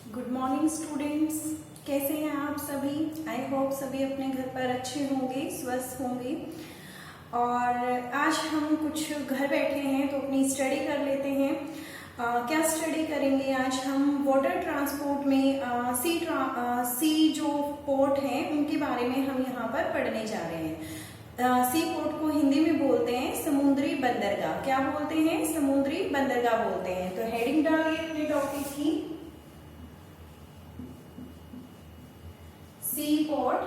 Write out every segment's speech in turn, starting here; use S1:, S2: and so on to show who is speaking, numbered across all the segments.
S1: Good morning students. कैसे हैं आप सभी? आई होप सभी अपने घर पर अच्छे होंगे, स्वस्थ होंगे। और आज हम कुछ घर बैठे हैं तो अपनी स्टडी कर लेते हैं। क्या स्टडी करेंगे आज हम? वाटर ट्रांसपोर्ट में सी जो पोर्ट हैं उनके बारे में हम यहाँ पर पढ़ने जा रहे हैं। सी पोर्ट को हिंदी में बोलते हैं समुद्री बंदरगाह। क्या बोलते हैं? समुद्री बंदरगाह बोलते हैं। तो हेडिंग डालिए अपने टॉपिक की, सी पोर्ट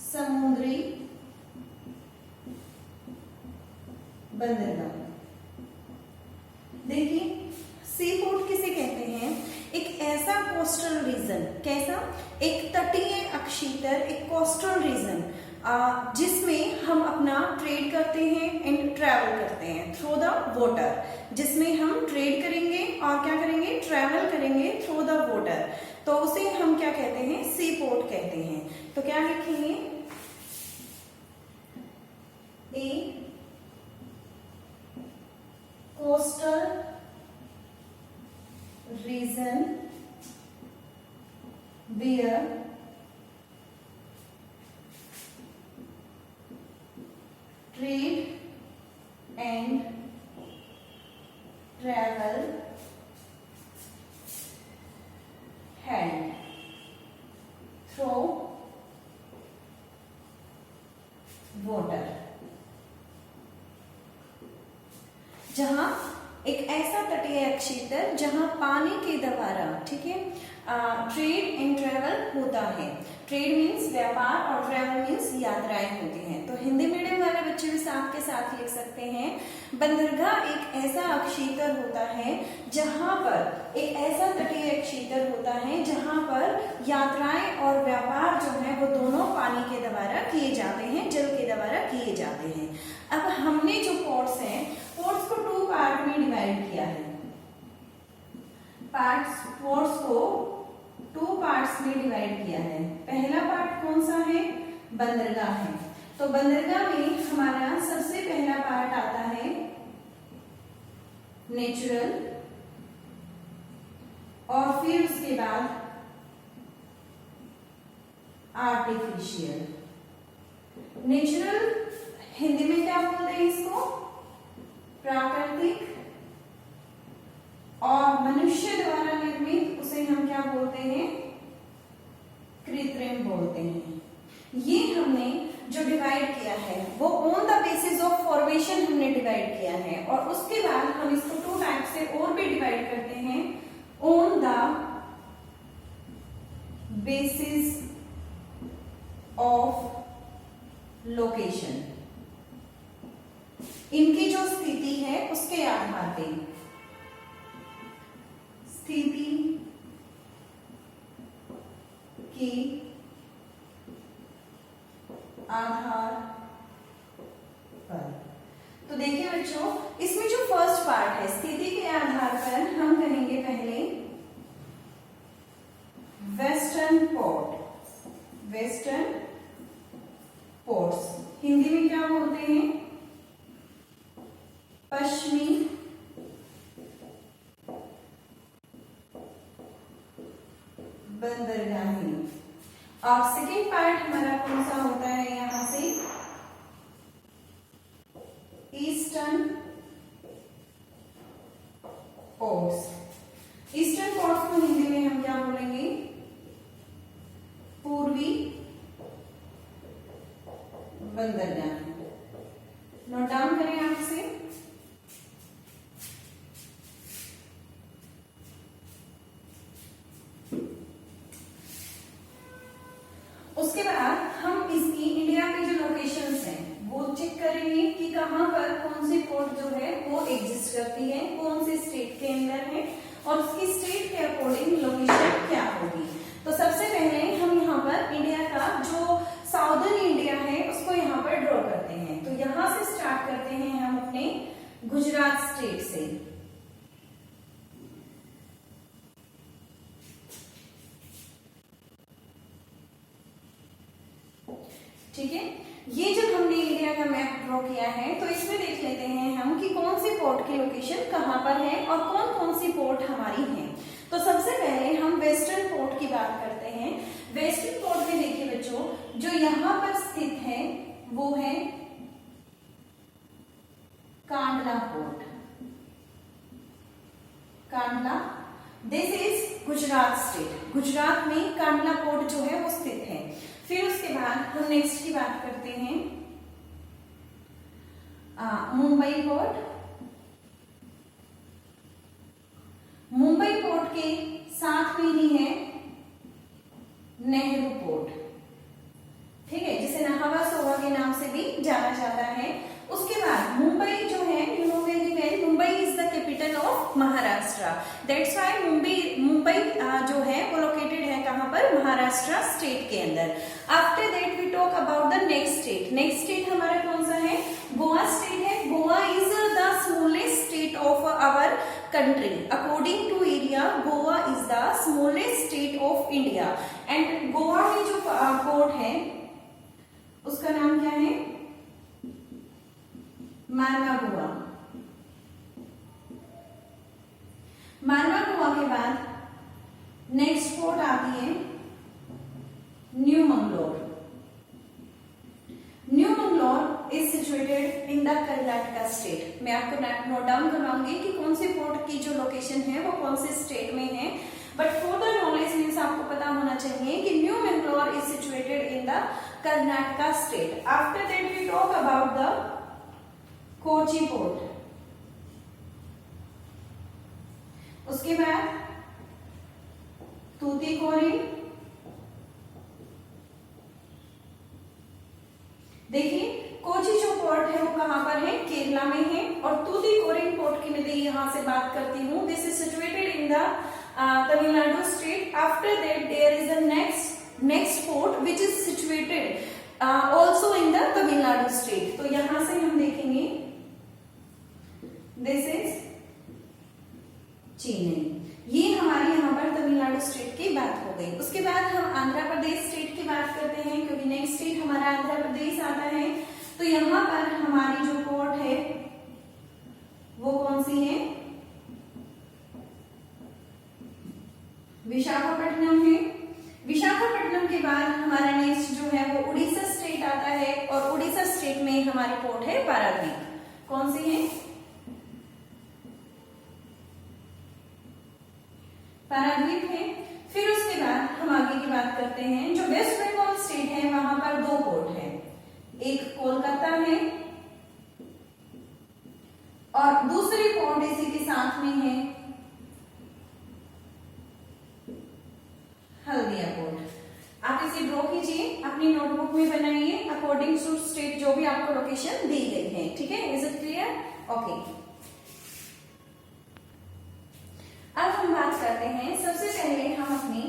S1: समुद्री बंदरगाह। देखिए, सी पोर्ट किसे कहते हैं? एक ऐसा कोस्टल रीजन, कैसा? एक तटीय अक्षीतर, एक कोस्टल रीजन जिसमें हम अपना ट्रेड करते हैं एंड ट्रैवल करते हैं थ्रू द वाटर। जिसमें हम ट्रेड करेंगे और क्या करेंगे? ट्रैवल करेंगे थ्रू द वाटर। तो उसे हम क्या कहते हैं? सी पोर्ट कहते हैं। तो क्या लिखेंगे? A coastal region where trade and travel hand through water। जहां एक ऐसा तटीय अक्षेत्र जहां पानी के द्वारा, ठीक है, ट्रेड एंड ट्रैवल होता है। ट्रेड मीन्स व्यापार और ट्रैवल मीन्स यात्राएं होती हैं। तो हिंदी मीडियम वाले बच्चे भी साथ के साथ लिख सकते हैं, बंदरगाह एक ऐसा अक्षेत्र होता है जहां पर, एक ऐसा तटीय क्षेत्र होता है जहां पर यात्राएं और व्यापार जो है वो दोनों पानी के द्वारा किए जाते हैं, जल के द्वारा किए जाते हैं। अब हमने जो पोर्ट्स हैं, पोर्ट्स को 2 पार्ट में डिवाइड किया है। पोर्ट्स को 2 पार्ट्स में डिवाइड किया है। पहला पार्ट कौन सा है? बंदरगाह है। तो बंदरगाह में हमारा सबसे पहला पार्ट आता है नेचुरल, और फिर उसके बाद आर्टिफिशियल। नेचुरल हिंदी में क्या बोलते हैं इसको? प्राकृतिक। और मनुष्य द्वारा निर्मित उसे हम क्या बोलते हैं? कृत्रिम बोलते हैं। ये हमने जो डिवाइड किया है वो on the basis of formation हमने डिवाइड किया है। और उसके बाद हम इसको 2 टाइप से और भी डिवाइड करते हैं, on the basis of location. इनकी जो स्थिति है उसके आधार पे, स्थिति के आधार पर। तो देखिए बच्चों, इसमें जो फर्स्ट पार्ट है स्थिति के आधार पर, हम कहेंगे पहले western port. Western ports Hindi में क्या बोलते हैं? पश्चिमी बंदरगाहें। और सेकेंड पार्ट हमारा कौन सा होता है? यहां से ईस्टर्न पोर्ट्स। ईस्टर्न पोर्ट्स को हिंदी में हम क्या बोलेंगे? पूर्वी बंदरगाह। नोट डाउन करें आप इसे। उसके बाद हम इसकी इंडिया में जो लोकेशंस हैं वो चेक करेंगे कि कहां पर कौन सी पोर्ट जो है वो एग्जिस्ट करती है, कौन से स्टेट के अंदर है, और उसकी स्टेट के अकॉर्डिंग लोकेशन क्या होगी। तो सबसे पहले हम यहाँ पर इंडिया का जो साउदर्न इंडिया है उसको यहाँ पर ड्रॉ करते हैं। तो यहां से स्टार्ट करते हैं हम अपने गुजरात स्टेट से। ठीक है, ये जब हमने इंडिया का मैप ड्रॉ किया है तो इसमें देख लेते हैं हम कि कौन सी पोर्ट की लोकेशन कहाँ पर है और कौन कौन सी पोर्ट हमारी है। तो सबसे पहले हम वेस्टर्न पोर्ट की बात करते हैं। वेस्टर्न पोर्ट में देखिए बच्चों, जो यहाँ पर स्थित है वो है Kandla port. Kandla, this is Gujarat state. Gujarat में कांडला पोर्ट जो है वो स्थित है। फिर उसके बाद हम नेक्स्ट की बात करते हैं मुंबई पोर्ट। मुंबई पोर्ट के साथ में ही है नेहरू पोर्ट, ठीक है, जिसे नहावा सोवा के नाम से भी जाना जाता है। उसके बाद मुंबई जो है, you know very well, Mumbai is the capital of Maharashtra. That's why Mumbai जो है वो लोकेटेड है कहां पर, महाराष्ट्र स्टेट के अंदर। After that we talk about the next state. Next state हमारा कौन सा है, गोवा स्टेट है। Goa is the smallest state of our country. According to area, Goa is the smallest state of India. And Goa में जो पोर्ट है उसका नाम क्या है, मारवा गोवा। मारवा गोवा के बाद नेक्स्ट पोर्ट आती है new Mangalore. New Mangalore is situated in the Karnataka state. मैं आपको नोट डाउन करवाऊंगी कि कौन सी पोर्ट की जो लोकेशन है वो कौन से स्टेट में है, but for the knowledge means आपको पता होना चाहिए कि new Mangalore is situated in the Karnataka state. After that we talk about the Kochi port. उसके बाद तूतीकोरिन। देखिए कोची जो पोर्ट है वो कहां पर है, केरला में है। और तूतीकोरिन पोर्ट की मैं यहां से बात करती हूँ, this is situated in the Tamil Nadu state. After that there is the next port which is situated also in the Tamil Nadu state. तो यहां से हम देखेंगे, दिस इज चेन्नई। ये हमारी यहाँ पर तमिलनाडु स्टेट की बात हो गई। उसके बाद हम आंध्र प्रदेश स्टेट की बात करते हैं, क्योंकि नेक्स्ट स्टेट हमारा आंध्र प्रदेश आता है। तो यहाँ पर हमारी जो पोर्ट है वो कौन सी है, विशाखापट्टनम है। विशाखापट्टनम के बाद हमारा नेक्स्ट जो है वो उड़ीसा स्टेट आता है, और उड़ीसा स्टेट में हमारी पोर्ट है पारादीप। कौन सी है, पारादीप है। फिर उसके बाद हम आगे की बात करते हैं, जो वेस्ट बंगाल स्टेट है वहां पर दो पोर्ट है, एक कोलकाता है और दूसरी पोर्ट इसी के साथ में है हल्दिया पोर्ट। आप इसे ड्रॉ कीजिए, अपनी नोटबुक में बनाइए अकॉर्डिंग टू स्टेट जो भी आपको लोकेशन दी गई है, ठीक है। Is it clear? ओके। अब हम बात करते हैं, सबसे पहले हम अपनी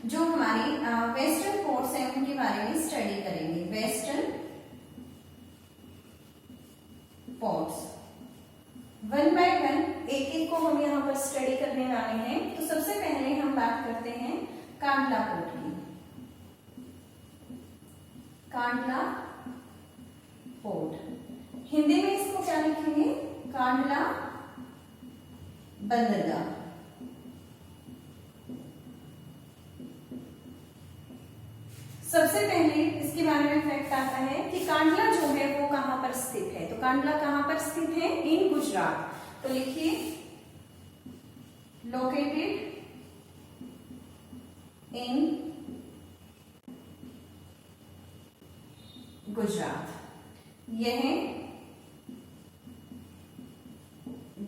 S1: जो हमारी वेस्टर्न पोर्ट्स हैं उनके बारे में स्टडी करेंगे। Western ports one by one एक एक को हम यहाँ पर स्टडी करने वाले हैं। तो सबसे पहले हम बात करते हैं कांडला पोर्ट की। कांडला पोर्ट, हिंदी में इसको क्या लिखेंगे, कांडला बंदरगाह। सबसे पहले इसके बारे में फैक्ट आता है कि कांडला जो है वो कहां पर स्थित है। तो कांडला कहां पर स्थित है, इन गुजरात। तो लिखिए लोकेटेड इन गुजरात। यह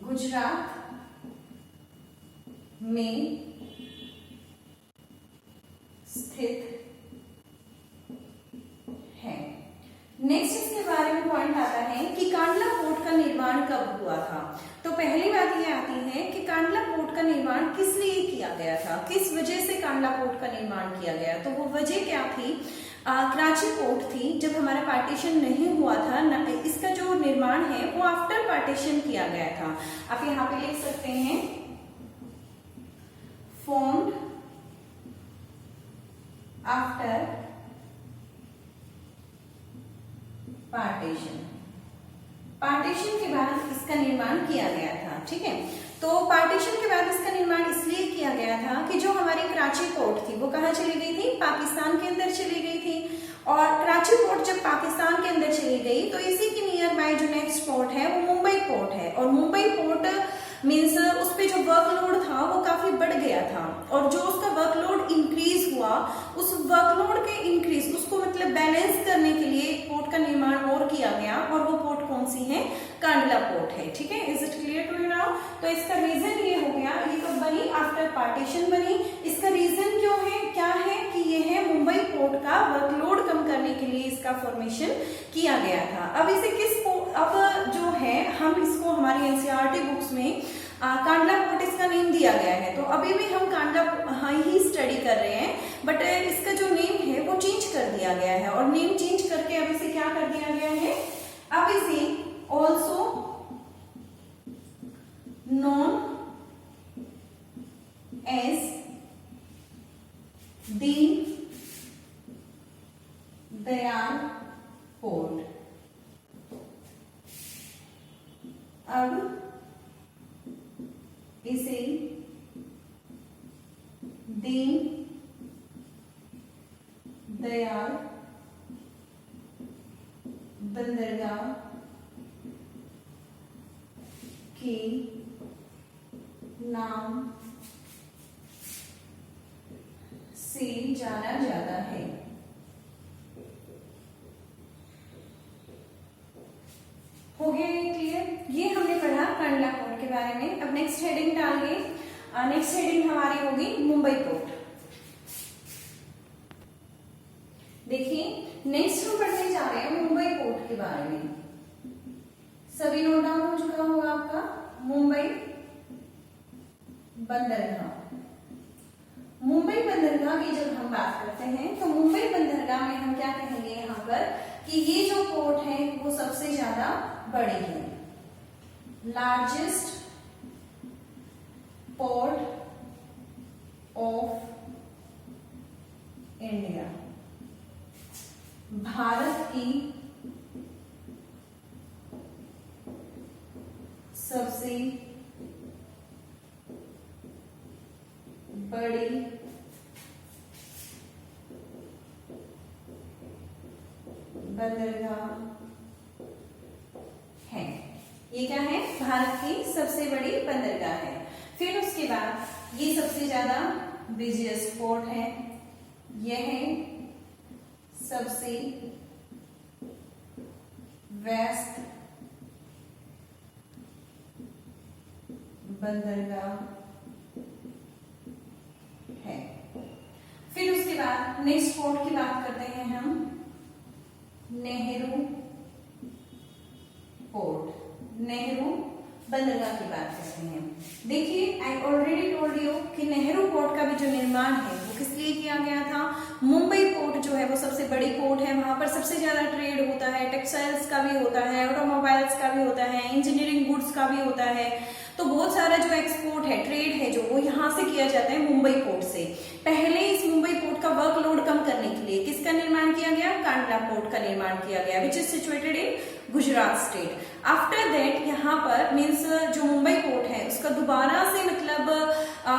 S1: गुजरात में स्थित है। नेक्स्ट इसके बारे में पॉइंट आता है कि कांडला पोर्ट का निर्माण कब हुआ था। तो पहली बात ये आती है कि कांडला पोर्ट का निर्माण किस लिए किया गया था, किस वजह से कांडला पोर्ट का निर्माण किया गया। तो वो वजह क्या थी, कराची पोर्ट थी। जब हमारा पार्टीशन नहीं हुआ था, इसका जो निर्माण है वो आफ्टर पार्टीशन किया गया था। आप यहाँ पे लिख सकते हैं formed after partition। पार्टीशन के बाद इसका निर्माण किया गया था, ठीक है। तो पार्टीशन के बाद इसका निर्माण इसलिए किया गया था कि जो हमारी कराची पोर्ट थी वो कहाँ चली गई थी, पाकिस्तान के अंदर चली गई थी। और कराची पोर्ट जब पाकिस्तान के अंदर चली गई तो इसी के नियर बाय जो नेक्स्ट पोर्ट है वो मुंबई पोर्ट है। और मुंबई पोर्ट मीन्स उस पे जो वर्कलोड था वो काफी बढ़ गया था, और जो उसका वर्कलोड इंक्रीज हुआ, उस वर्कलोड के इंक्रीज उसको मतलब बैलेंस करने के लिए पोर्ट का निर्माण और किया गया, और वो पोर्ट कौन सी है, कांडला पोर्ट है, ठीक है। Is it clear to you now? तो इसका रीजन ये हो गया, ये कब बनी, आफ्टर पार्टीशन बनी। इसका रीजन क्यों है, क्या है कि ये है मुंबई पोर्ट का वर्कलोड कम करने के लिए इसका फॉर्मेशन किया गया था। अब इसे अब जो है हम इसको हमारी एनसीईआरटी बुक्स में कांडला पोर्ट इसका नेम दिया गया है, तो अभी भी हम कांडला ही स्टडी कर रहे हैं, बट इसका जो नेम है वो चेंज कर दिया गया है। और नेम चेंज करके अब इसे क्या कर दिया गया है, अब इसे also known as Deen Dayal port. अब इसे दीन दयाल बंदरगाह के नाम से जाना जाता है। हो गया ये क्लियर? ये हमने पढ़ा कांडला पोर्ट के बारे में। अब नेक्स्ट हेडिंग डालिए, नेक्स्ट हेडिंग हमारी होगी मुंबई पोर्ट। देखिए नेक्स्ट हम पढ़ने जा रहे हैं मुंबई पोर्ट के बारे में। सभी नोट डाउन हो चुका होगा आपका, मुंबई बंदरगाह। मुंबई बंदरगाह की जब हम बात करते हैं तो मुंबई बंदरगाह में हम क्या कहेंगे यहाँ पर कि ये जो पोर्ट है वो सबसे ज्यादा बड़ी है, largest port of India, Bharat की सबसे बड़ी बंदरगाह है। ये क्या है, भारत की सबसे बड़ी बंदरगाह है। फिर उसके बाद ये सबसे ज्यादा बिजिएस्ट पोर्ट है, यह है सबसे व्यस्त बंदरगाह है। फिर उसके बाद नेक्स्ट पोर्ट की बात करते हैं हम, नेहरू पोर्ट, नेहरू बंदरगाह की बात करते हैं। देखिए आई ऑलरेडी टोल्ड यू कि नेहरू पोर्ट का भी जो निर्माण है वो किस लिए किया गया था। मुंबई पोर्ट जो है वो सबसे बड़ी पोर्ट है, वहां पर सबसे ज्यादा ट्रेड होता है, टेक्सटाइल्स का भी होता है, ऑटोमोबाइल्स का भी होता है, इंजीनियरिंग गुड्स का भी होता है। तो बहुत सारा जो एक्सपोर्ट है, ट्रेड है जो, वो यहाँ से किया जाता है मुंबई पोर्ट से। पहले इस मुंबई पोर्ट का वर्कलोड कम करने के लिए किसका निर्माण किया गया, कांडला पोर्ट का निर्माण किया गया, विच is situated in Gujarat state. After that यहाँ पर मीन्स जो मुंबई पोर्ट है उसका दोबारा से मतलब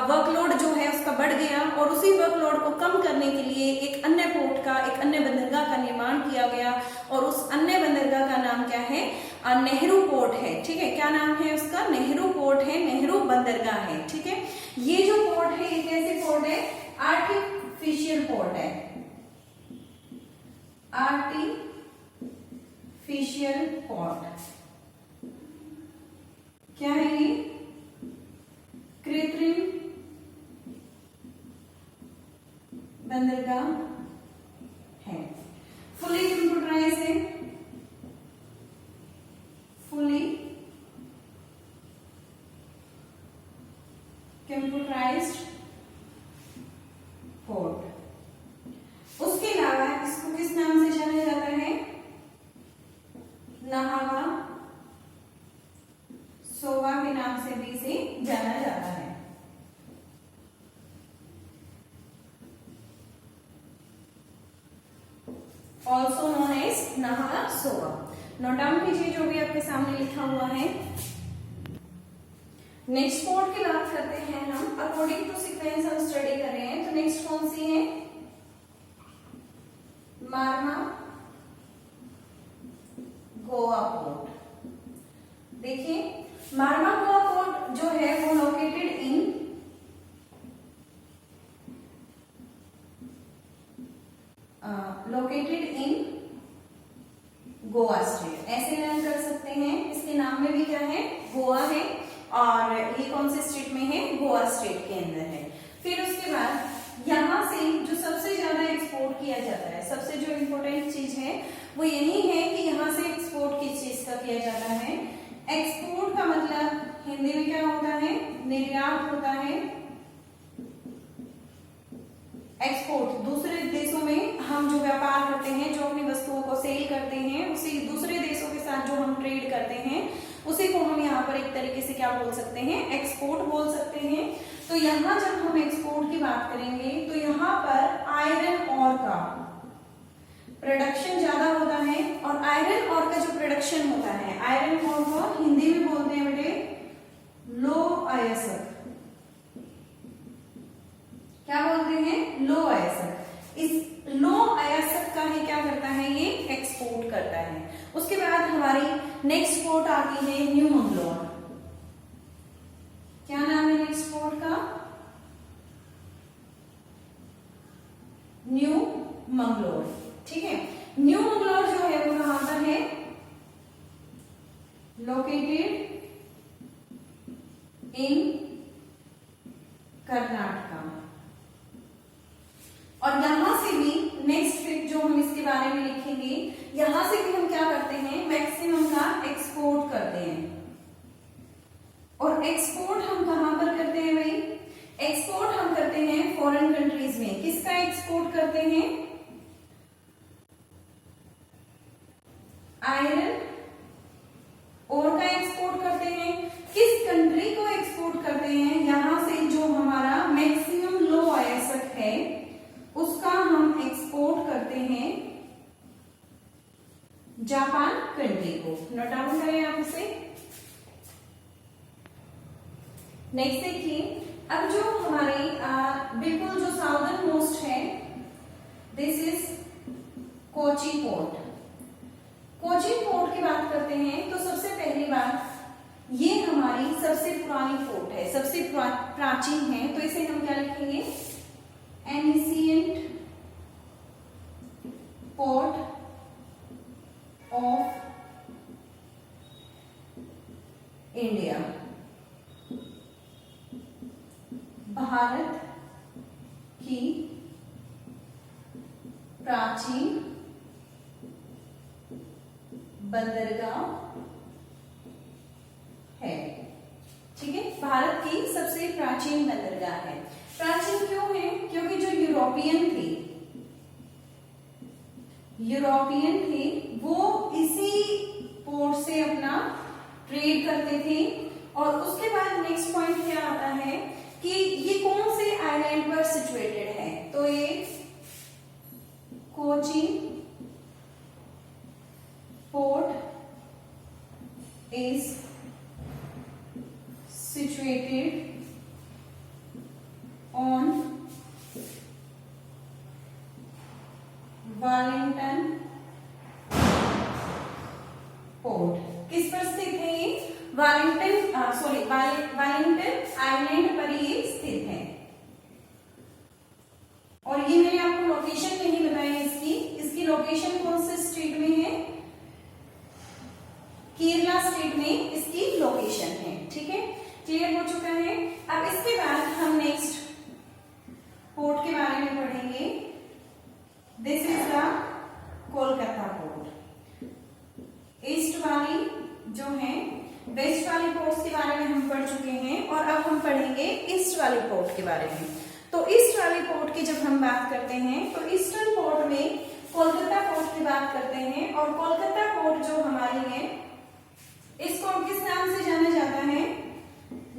S1: वर्कलोड जो है उसका बढ़ गया, और उसी वर्कलोड को कम करने के लिए एक अन्य पोर्ट का, एक अन्य बंदरगाह का निर्माण किया गया, और उस अन्य बंदरगाह का नाम क्या है, नेहरू पोर्ट है, ठीक है। क्या नाम है उसका, नेहरू पोर्ट है, नेहरू बंदरगाह है, ठीक है। ये जो पोर्ट है ये कैसे पोर्ट है, आर्टिफिशियल पोर्ट है, आर्टिफिशियल पोर्ट। क्या है ये, कृत्रिम बंदरगाह है, फुली कंप्यूटराइज है, फुली कंप्यूटराइज्ड पोर्ट। उसके अलावा इसको किस नाम से जाना जाता है, नाहवा सोवा के नाम से भी इसे जाना जाता है। ऑल्सो नोन एज नाहवा सोवा। नोट डाउन कीजिए जो भी आपके सामने लिखा हुआ है। नेक्स्ट पोर्ट की बात करते हैं हम। अकॉर्डिंग टू सीक्वेंस हम स्टडी कर रहे हैं, तो नेक्स्ट कौन सी है? मारना गोवा पोर्ट। देखिए मारना गोवा पोर्ट जो है वो लोकेटेड इन गोवा स्टेट, ऐसे लर्न कर सकते हैं। इसके नाम में भी क्या है? गोवा है, और ये कौन से स्टेट में है? गोवा स्टेट के अंदर है। फिर उसके बाद यहाँ से जो सबसे ज्यादा एक्सपोर्ट किया जाता है, सबसे जो इम्पोर्टेंट चीज है वो यही है कि यहाँ से एक्सपोर्ट किस चीज का किया जाता है? एक्सपोर्ट का मतलब हिंदी में क्या होता है? निर्यात होता है। एक्सपोर्ट दूसरे देशों में हम जो व्यापार करते हैं, जो अपनी वस्तुओं को सेल करते हैं, उसी दूसरे देशों के साथ जो हम ट्रेड करते हैं, उसी को हम यहाँ पर एक तरीके से क्या बोल सकते हैं? एक्सपोर्ट बोल सकते हैं। तो यहाँ जब हम एक्सपोर्ट की बात करेंगे तो यहाँ पर आयरन ऑर का प्रोडक्शन ज्यादा होता है, और आयरन ऑर का जो प्रोडक्शन होता है, आयरन ऑर को हिंदी में बोलते हैं बेटे लो अयस्क। क्या बोलते हैं? लो अयस्क। इस लो अयस्क का ही क्या करता है? ये एक्सपोर्ट करता है। उसके बाद हमारी नेक्स्ट पोर्ट आती है न्यू मंगलोर। क्या नाम है नेक्स्ट पोर्ट का? न्यू मंगलोर। ठीक है, न्यू मंगलोर जो है वो कहां पर है? Located in Karnataka. और यहां से भी नेक्स्ट फिर जो हम इसके बारे में लिखेंगे, यहां से भी हम क्या करते हैं? मैक्सिमम का एक्सपोर्ट करते हैं। और एक्सपोर्ट हम कहां पर करते हैं भाई? एक्सपोर्ट हम करते हैं फॉरेन कंट्रीज में। किसका एक्सपोर्ट करते हैं? आयरन और का एक्सपोर्ट करते हैं। किस कंट्री को एक्सपोर्ट करते हैं? यहां से जो हमारा मैक्सिमम लो अयस्क है उसका हम एक्सपोर्ट करते हैं जापान कंट्री को। नोट डाउन करें आप इसे। नेक्स्ट देखिए, अब जो हमारे बिल्कुल जो साउदर्न मोस्ट है, this is Kochi port. Kochi port की बात करते हैं तो सबसे पहली बात, ये हमारी सबसे पुरानी पोर्ट है, सबसे प्राचीन है। तो इसे हम क्या लिखेंगे? Ancient port of India. Bharat की प्राचीन बंदरगाह है। ठीक है, भारत की सबसे प्राचीन बंदरगाह है। प्राचीन क्यों है? क्योंकि जो यूरोपियन थे वो इसी पोर्ट से अपना ट्रेड करते थे। और उसके बाद नेक्स्ट पॉइंट क्या आता है कि ये कौन से आइलैंड पर सिचुएटेड है? तो ये Kochi port is situated on Wellington port. किस पर स्थित है ये? वेलिंगटन आइलैंड पर ये स्थित है। और ये मैंने आपको लोकेशन नहीं बताई इसकी लोकेशन कौन से स्टेट में है? केरला स्टेट में इसकी लोकेशन है। ठीक है, क्लियर हो चुका है। अब इसके बाद हम नेक्स्ट पोर्ट के बारे में पढ़ेंगे। This is the Kolkata port. East वाली जो है, वेस्ट वाली पोर्ट्स के बारे में हम पढ़ चुके हैं, और अब हम पढ़ेंगे ईस्ट वाली पोर्ट के बारे में। तो ईस्ट वाली पोर्ट की जब हम बात करते हैं तो ईस्टर्न पोर्ट में कोलकाता पोर्ट की बात करते हैं। और कोलकाता पोर्ट जो हमारी है, इसको किस नाम से जाना जाता है?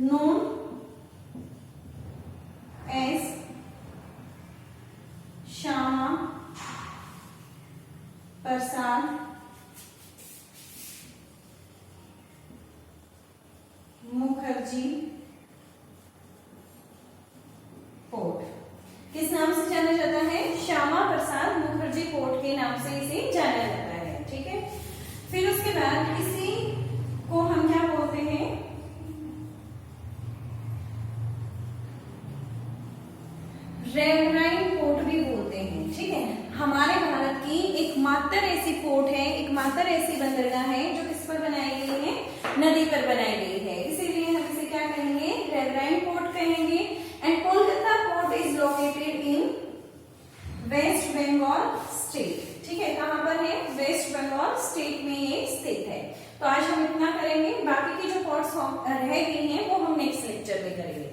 S1: Known as Shyama Prasad Mukherjee port. किस नाम से जाना जाता है? श्यामा प्रसाद मुखर्जी पोर्ट के नाम से इसे जाना जाता है। ठीक है, फिर उसके बाद इसी को हम क्या बोलते हैं? रेवराइन पोर्ट भी बोलते हैं। ठीक है, हमारे भारत की एकमात्र ऐसी पोर्ट है, एकमात्र ऐसी बंदरगाह है जो किस पर बनाई गई है? नदी पर बनाई गई है, इसीलिए हम इसे क्या कहेंगे? रेवराइन पोर्ट कहेंगे। And Kolkata port is located in West Bengal state. ठीक है, कहां पर है? वेस्ट बंगाल स्टेट में ये स्थित है। तो आज हम इतना करेंगे, बाकी की जो पोर्ट्स रह गई हैं वो हम नेक्स्ट लेक्चर में करेंगे।